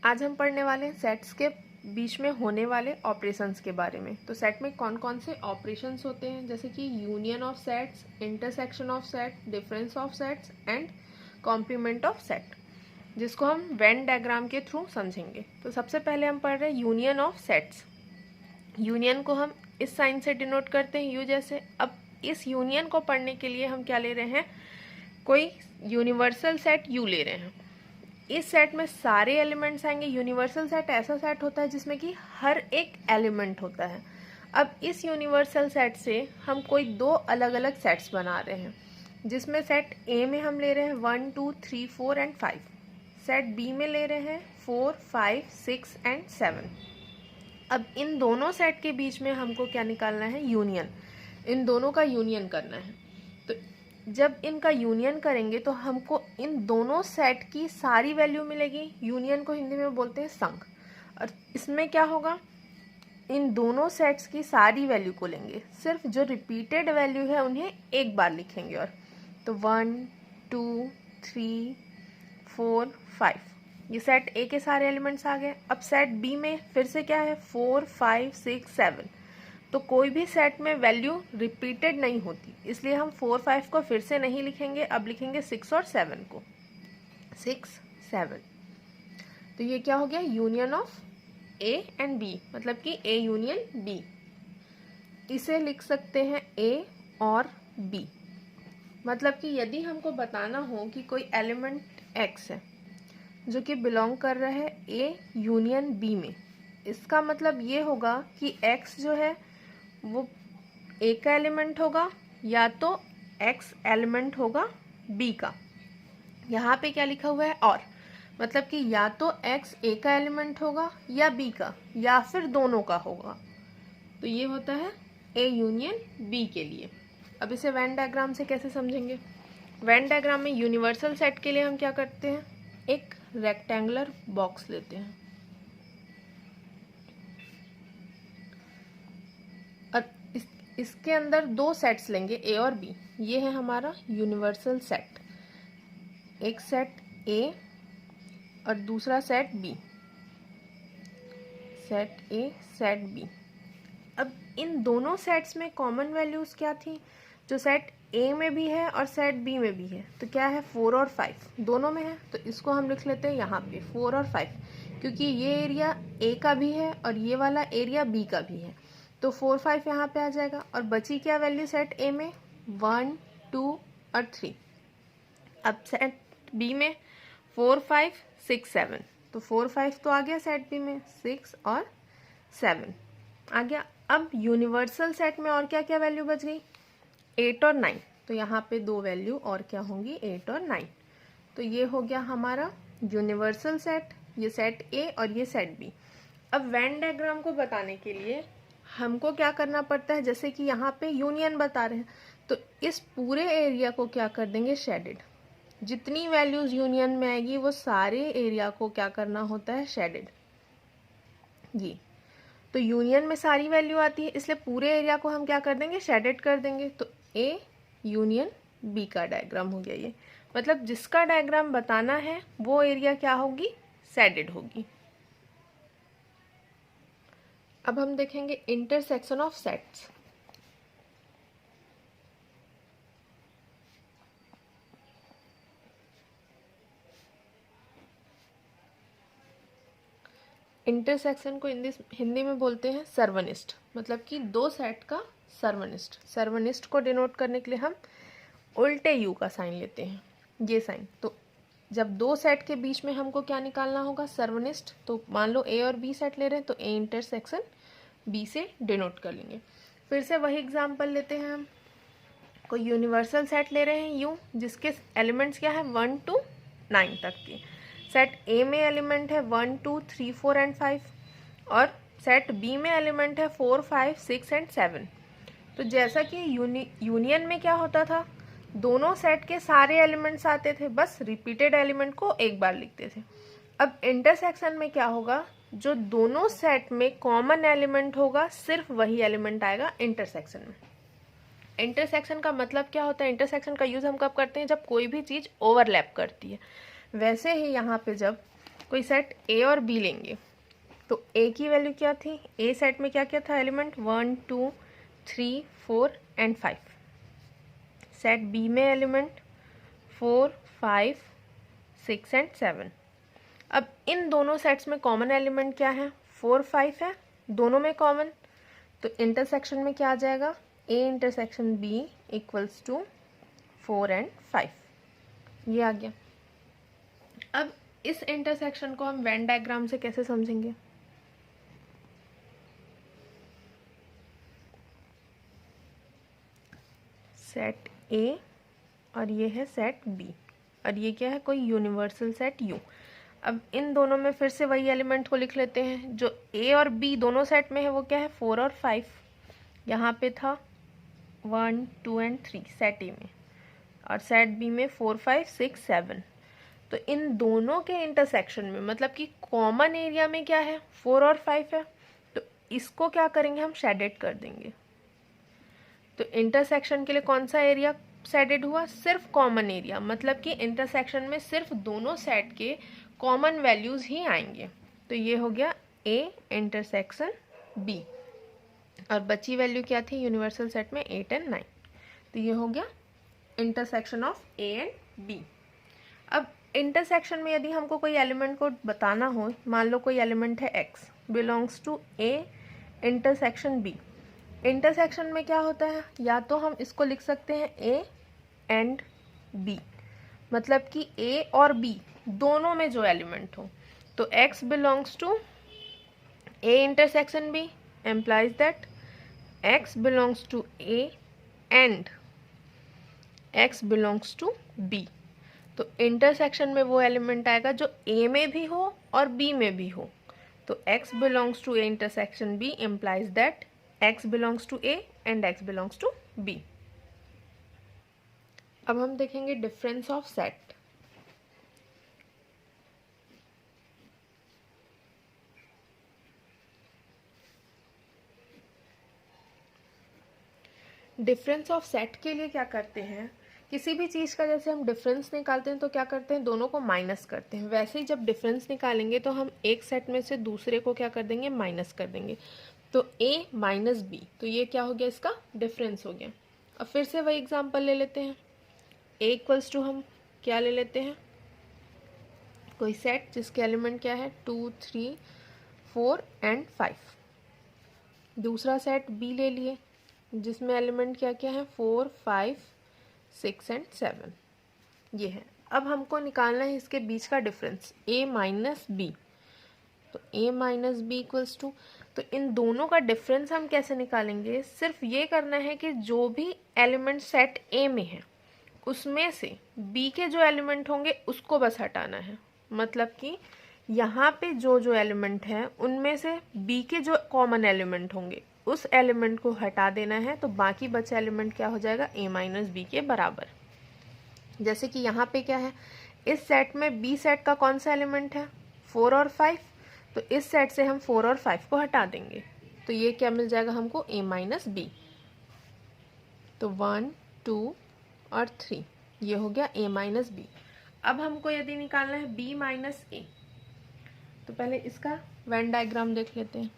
आज हम पढ़ने वाले हैं सेट्स के बीच में होने वाले ऑपरेशंस के बारे में। तो सेट में कौन कौन से ऑपरेशंस होते हैं, जैसे कि union of sets, intersection of set, difference of sets and complement of set, जिसको हम वेन डायग्राम के थ्रू समझेंगे। तो सबसे पहले हम पढ़ रहे हैं यूनियन ऑफ सेट्स। यूनियन को हम इस साइन से डिनोट करते हैं, यू जैसे। अब इस यूनियन को पढ़ने के लिए हम क्या ले रहे हैं, कोई यूनिवर्सल सेट यू ले रहे हैं। इस सेट में सारे एलिमेंट्स आएंगे। यूनिवर्सल सेट ऐसा सेट होता है जिसमें कि हर एक एलिमेंट होता है। अब इस यूनिवर्सल सेट से हम कोई दो अलग अलग सेट्स बना रहे हैं, जिसमें सेट ए में हम ले रहे हैं 1 2 3 4 एंड 5। सेट बी में ले रहे हैं 4 5 6 एंड 7। अब इन दोनों सेट के बीच में हमको क्या निकालना है, यूनियन। इन दोनों का यूनियन करना है। तो जब इनका यूनियन करेंगे तो हमको इन दोनों सेट की सारी वैल्यू मिलेगी। यूनियन को हिंदी में बोलते हैं संक। और इसमें क्या होगा, इन दोनों सेट्स की सारी वैल्यू को लेंगे, सिर्फ जो रिपीटेड वैल्यू है उन्हें एक बार लिखेंगे। और तो 1 2 3 4 5, ये सेट ए के सारे एलिमेंट्स आ गए। अब सेट बी में फिर से क्या है, 4 5 6 7। तो कोई भी सेट में वैल्यू रिपीटेड नहीं होती, इसलिए हम 4 5 को फिर से नहीं लिखेंगे, अब लिखेंगे 6 और 7 को, 6 7। तो ये क्या हो गया, union of A and B, मतलब कि ए यूनियन बी। इसे लिख सकते हैं ए और बी। मतलब कि यदि हमको बताना हो कि कोई एलिमेंट एक्स है जो कि बिलोंग कर रहा है ए यूनियन बी में, इसका मतलब ये होगा कि एक्स जो है वो ए का एलिमेंट होगा या तो एक्स एलिमेंट होगा बी का। यहाँ पे क्या लिखा हुआ है, और, मतलब कि या तो एक्स ए का एलिमेंट होगा या बी का, या फिर दोनों का होगा। तो ये होता है ए यूनियन बी के लिए। अब इसे वेन डायग्राम से कैसे समझेंगे। वेन डायग्राम में यूनिवर्सल सेट के लिए हम क्या करते हैं, एक रेक्टेंगुलर बॉक्स लेते हैं और इसके अंदर दो सेट्स लेंगे, ए और बी। ये है हमारा यूनिवर्सल सेट, एक सेट ए और दूसरा set B, set A set B. अब इन दोनों सेट्स में कॉमन वैल्यूज क्या थी, जो सेट ए में भी है और सेट बी में भी है, तो क्या है 4 और 5 दोनों में है। तो इसको हम लिख लेते हैं यहाँ पे 4 और 5, क्योंकि ये एरिया ए का भी है और ये वाला एरिया बी का भी है। तो 4 5 यहाँ पे आ जाएगा। और बची क्या वैल्यू सेट ए में, 1 2 और 3। अब सेट बी में 4 5 6 7, तो 4 5 तो आ गया सेट बी में, 6 और 7 आ गया। अब यूनिवर्सल सेट में और क्या क्या वैल्यू बच गई, 8 और 9। तो यहाँ पे दो वैल्यू और क्या होंगी, 8 और 9। तो ये हो गया हमारा यूनिवर्सल सेट, ये सेट ए और ये सेट बी। अब वेन डायग्राम को बताने के लिए हमको क्या करना पड़ता है, जैसे कि यहाँ पे यूनियन बता रहे हैं, तो इस पूरे एरिया को क्या कर देंगे, शेडेड। जितनी वैल्यूज यूनियन में आएगी वो सारे एरिया को क्या करना होता है, शेडेड। ये तो यूनियन में सारी वैल्यू आती है, इसलिए पूरे एरिया को हम क्या कर देंगे, शेडेड कर देंगे। तो ए यूनियन बी का डायग्राम हो गया ये। मतलब जिसका डायग्राम बताना है वो एरिया क्या होगी, शेडेड होगी। अब हम देखेंगे इंटरसेक्शन ऑफ सेट्स। इंटरसेक्शन को हिंदी में बोलते हैं सर्वनिष्ठ, मतलब कि दो सेट का सर्वनिष्ठ। सर्वनिष्ठ को डिनोट करने के लिए हम उल्टे यू का साइन लेते हैं, ये साइन। तो जब दो सेट के बीच में हमको क्या निकालना होगा, सर्वनिष्ठ। तो मान लो ए और बी सेट ले रहे हैं, तो ए इंटरसेक्शन बी से डिनोट कर लेंगे। फिर से वही एग्जाम्पल लेते हैं हम, कोई यूनिवर्सल सेट ले रहे हैं यू, जिसके एलिमेंट्स क्या है, 1 to 9 तक की। सेट ए में एलिमेंट है 1 2 3 4 एंड 5, और सेट बी में एलिमेंट है 4 5 6 एंड 7। तो जैसा कि यूनियन में क्या होता था, दोनों सेट के सारे एलिमेंट्स आते थे, बस रिपीटेड एलिमेंट को एक बार लिखते थे। अब इंटरसेक्शन में क्या होगा, जो दोनों सेट में कॉमन एलिमेंट होगा, सिर्फ वही एलिमेंट आएगा इंटरसेक्शन में। इंटरसेक्शन का मतलब क्या होता है, इंटरसेक्शन का यूज हम कब करते हैं, जब कोई भी चीज ओवरलैप करती है। वैसे ही यहाँ पे जब कोई सेट ए और बी लेंगे तो ए की वैल्यू क्या थी, ए सेट में क्या क्या था एलिमेंट 1 2 3 4 एंड 5। सेट बी में एलिमेंट 4 5 6 एंड 7। अब इन दोनों सेट्स में कॉमन एलिमेंट क्या है, 4 5 है, दोनों में कॉमन, तो इंटरसेक्शन में क्या आ जाएगा, A intersection B equals to 4 and 5, ये आ गया। अब इस इंटरसेक्शन को हम वेन डायग्राम से कैसे समझेंगे, सेट ए और ये है सेट बी और ये क्या है, कोई यूनिवर्सल सेट यू। अब इन दोनों में फिर से वही एलिमेंट को लिख लेते हैं, जो ए और बी दोनों सेट में है वो क्या है 4 और 5, यहाँ पे था 1 2 एंड 3 सेट ए में, और सेट बी में 4 5 6 7। तो इन दोनों के इंटरसेक्शन में मतलब कि कॉमन एरिया में क्या है 4 और 5 है, तो इसको क्या करेंगे हम शेडेड कर देंगे। तो इंटरसेक्शन के लिए कौन सा एरिया शेडेड हुआ, सिर्फ कॉमन एरिया, मतलब कि इंटरसेक्शन में सिर्फ दोनों सेट के कॉमन वैल्यूज ही आएंगे। तो ये हो गया ए इंटरसेक्शन बी, और बची वैल्यू क्या थी यूनिवर्सल सेट में 8 एंड 9। तो ये हो गया intersection of A and B. अब इंटरसेक्शन में यदि हमको कोई एलिमेंट को बताना हो, मान लो कोई एलिमेंट है x belongs to A intersection B. Intersection में क्या होता है, या तो हम इसको लिख सकते हैं ए एंड बी, मतलब कि ए और बी दोनों में जो एलिमेंट हो, तो x belongs to A intersection B implies that x belongs to A and x belongs to B. तो इंटरसेक्शन में वो एलिमेंट आएगा जो ए में भी हो और बी में भी हो, तो x belongs to A intersection B implies that x belongs to A and x belongs to b। अब हम देखेंगे difference of set. Difference of set के लिए क्या करते हैं, किसी भी चीज़ का जैसे हम डिफरेंस निकालते हैं तो क्या करते हैं, दोनों को माइनस करते हैं। वैसे ही जब डिफरेंस निकालेंगे तो हम एक सेट में से दूसरे को क्या कर देंगे, माइनस कर देंगे। तो a माइनस बी, तो ये क्या हो गया, इसका डिफरेंस हो गया। अब फिर से वही एग्जांपल ले लेते हैं, a इक्वल्स टू हम क्या ले लेते हैं, कोई सेट जिसके एलिमेंट क्या है 2 3 4 एंड 5। दूसरा सेट b ले लिए जिसमें एलिमेंट क्या क्या है 4 5 6 एंड 7, ये है। अब हमको निकालना है इसके बीच का डिफरेंस a माइनस बी, तो a minus B equals to, तो इन दोनों का डिफरेंस हम कैसे निकालेंगे, सिर्फ ये करना है कि जो भी एलिमेंट सेट a में है उसमें से b के जो एलिमेंट होंगे उसको बस हटाना है। मतलब कि यहाँ पे जो जो एलिमेंट है उनमें से b के जो कॉमन एलिमेंट होंगे उस एलिमेंट को हटा देना है, तो बाकी बचा एलिमेंट क्या हो जाएगा, a माइनस बी के बराबर। जैसे कि यहाँ पे क्या है, इस सेट में b सेट का कौन सा एलिमेंट है 4 और 5, तो इस सेट से हम 4 और 5 को हटा देंगे, तो ये क्या मिल जाएगा हमको a माइनस बी। तो 1 2 और 3 ये हो गया a माइनस बी। अब हमको यदि निकालना है b माइनस a, तो पहले इसका वेन डायग्राम देख लेते हैं।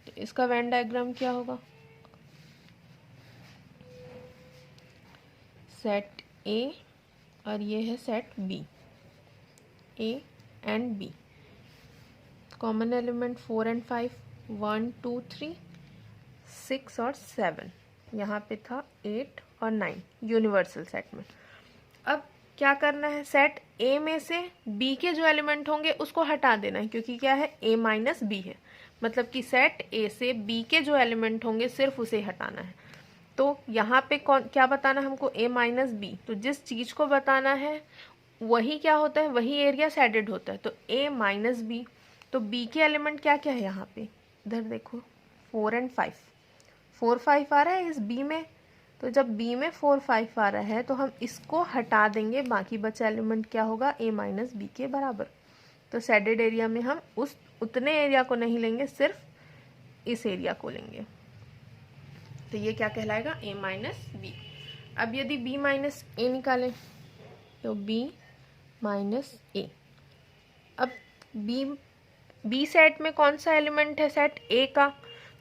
तो इसका वेन डायग्राम क्या होगा, सेट a और ये है set b, a and b, common element 4 and 5 1 2 3 6 और 7, यहाँ पे था 8 और 9 यूनिवर्सल सेट में। अब क्या करना है, सेट a में से b के जो एलिमेंट होंगे उसको हटा देना है, क्योंकि क्या है a माइनस बी है, मतलब कि सेट a से b के जो एलिमेंट होंगे सिर्फ उसे हटाना है। तो यहाँ पे कौन क्या बताना हमको, a माइनस बी, तो जिस चीज़ को बताना है वही क्या होता है, वही एरिया शेडेड होता है। तो a माइनस बी, तो b के एलिमेंट क्या क्या है यहाँ पे, इधर देखो 4 एंड 5, 4 5 आ रहा है इस b में, तो जब b में 4 5 आ रहा है तो हम इसको हटा देंगे, बाकी बचा एलिमेंट क्या होगा a माइनस बी के बराबर। तो शेडेड एरिया में हम उतने एरिया को नहीं लेंगे, सिर्फ इस एरिया को लेंगे, तो ये क्या कहलाएगा a माइनस बी। अब यदि b माइनस ए निकालें तो b माइनस ए, अब बी सेट में कौन सा एलिमेंट है सेट ए का,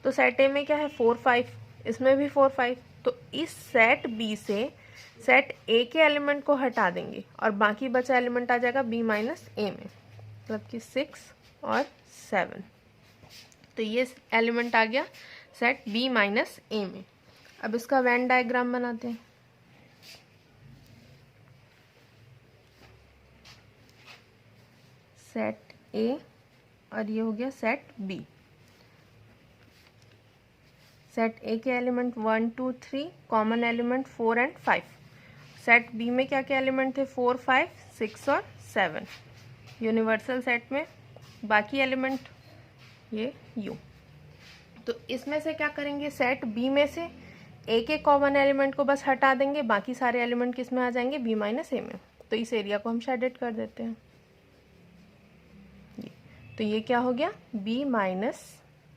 तो सेट ए में क्या है 4 5, इसमें भी 4 5, तो इस सेट बी से सेट ए के एलिमेंट को हटा देंगे और बाकी बचा एलिमेंट आ जाएगा बी माइनस ए में, मतलब कि 6 और 7। तो ये एलिमेंट आ गया सेट बी माइनस ए में। अब इसका वेन डायग्राम बनाते हैं। सेट ए और ये हो गया सेट बी। सेट ए के element 1 2 3, common element 4 and 5। Set B में क्या क्या एलिमेंट थे 4 5 6 और 7। यूनिवर्सल सेट में बाकी एलिमेंट ये यू। तो इसमें से क्या करेंगे, सेट बी में से ए के कॉमन एलिमेंट को बस हटा देंगे, बाकी सारे एलिमेंट किस में आ जाएंगे बी माइनस ए में। तो इस एरिया को हम शेडेड कर देते हैं। तो ये क्या हो गया बी माइनस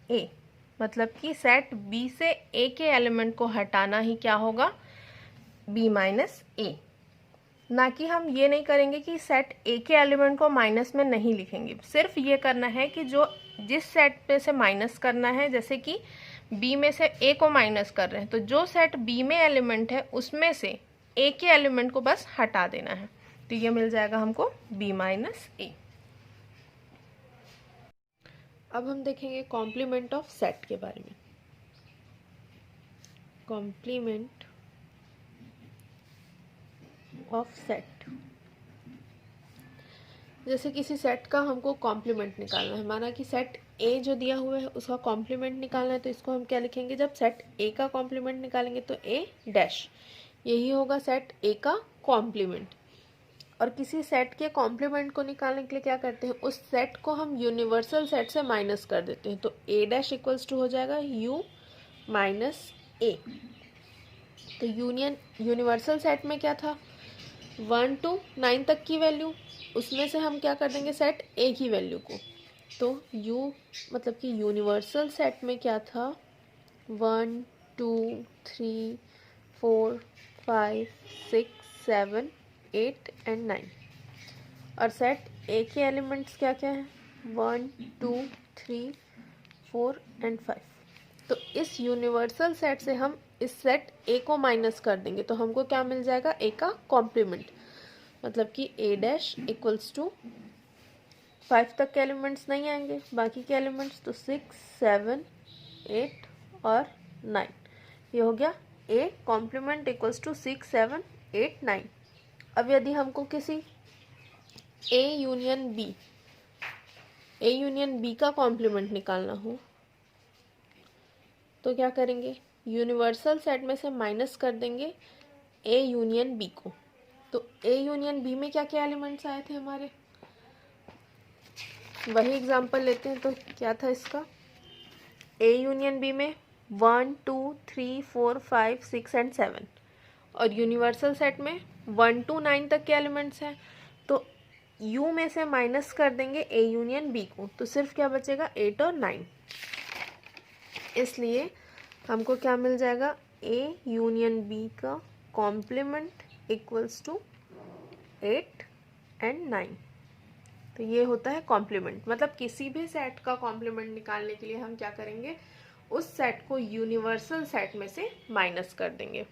ए, मतलब कि सेट बी से ए के एलिमेंट को हटाना ही क्या होगा बी माइनस ए। ना कि हम ये नहीं करेंगे कि सेट ए के एलिमेंट को माइनस में नहीं लिखेंगे, सिर्फ ये करना है कि जो जिस सेट पे से माइनस करना है, जैसे कि बी में से ए को माइनस कर रहे हैं, तो जो सेट बी में एलिमेंट है उसमें से ए के एलिमेंट को बस हटा देना है। तो ये मिल जाएगा हमको बी माइनस ए। अब हम देखेंगे कॉम्प्लीमेंट ऑफ सेट के बारे में। कॉम्प्लीमेंट ऑफ सेट, जैसे किसी सेट का हमको कॉम्प्लीमेंट निकालना है, माना कि सेट ए जो दिया हुआ है उसका कॉम्प्लीमेंट निकालना है, तो इसको हम क्या लिखेंगे, जब सेट ए का कॉम्प्लीमेंट निकालेंगे तो ए डैश, यही होगा सेट ए का कॉम्प्लीमेंट। और किसी सेट के कॉम्प्लीमेंट को निकालने के लिए क्या करते हैं, उस सेट को हम यूनिवर्सल सेट से माइनस कर देते हैं। तो ए डैश इक्वल्स टू हो जाएगा यू माइनस ए। तो यूनिवर्सल सेट में क्या था 1 to 9 तक की वैल्यू, उसमें से हम क्या कर देंगे सेट ए की वैल्यू को। तो यू मतलब कि यूनिवर्सल सेट में क्या था 1 2 3 4 5 6 7 8 एंड 9। और सेट ए के एलिमेंट्स क्या क्या हैं 1 2 3 4 एंड 5। तो इस यूनिवर्सल सेट से हम इस सेट ए को माइनस कर देंगे, तो हमको क्या मिल जाएगा ए का कॉम्प्लीमेंट, मतलब कि ए डैश इक्वल्स टू 5 तक के एलिमेंट्स नहीं आएंगे, बाकी के एलिमेंट्स तो 6 7 8 और 9। ये हो गया ए कॉम्प्लीमेंट इक्वल्स टू 6 7 8 9। अब यदि हमको किसी ए यूनियन बी का कॉम्प्लीमेंट निकालना हो तो क्या करेंगे, यूनिवर्सल सेट में से माइनस कर देंगे ए यूनियन बी को। तो ए यूनियन बी में क्या क्या एलिमेंट्स आए थे हमारे, वही एग्जांपल लेते हैं। तो क्या था इसका, ए यूनियन बी में 1 2 3 4 5 6 एंड 7, और यूनिवर्सल सेट में 1 to 9 तक के एलिमेंट्स हैं। तो यू में से माइनस कर देंगे ए यूनियन बी को, तो सिर्फ क्या बचेगा 8 और 9। इसलिए हमको क्या मिल जाएगा ए यूनियन बी का कॉम्प्लीमेंट इक्वल्स टू 8 एंड 9। तो ये होता है कॉम्प्लीमेंट, मतलब किसी भी सेट का कॉम्प्लीमेंट निकालने के लिए हम क्या करेंगे, उस सेट को यूनिवर्सल सेट में से माइनस कर देंगे।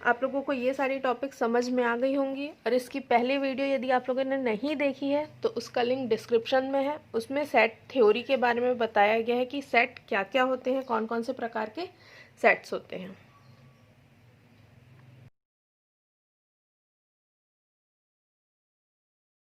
आप लोगों को ये सारी टॉपिक समझ में आ गई होंगी। और इसकी पहली वीडियो यदि आप लोगों ने नहीं देखी है तो उसका लिंक डिस्क्रिप्शन में है, उसमें सेट थ्योरी के बारे में बताया गया है कि सेट क्या क्या होते हैं, कौन कौन से प्रकार के सेट्स होते हैं।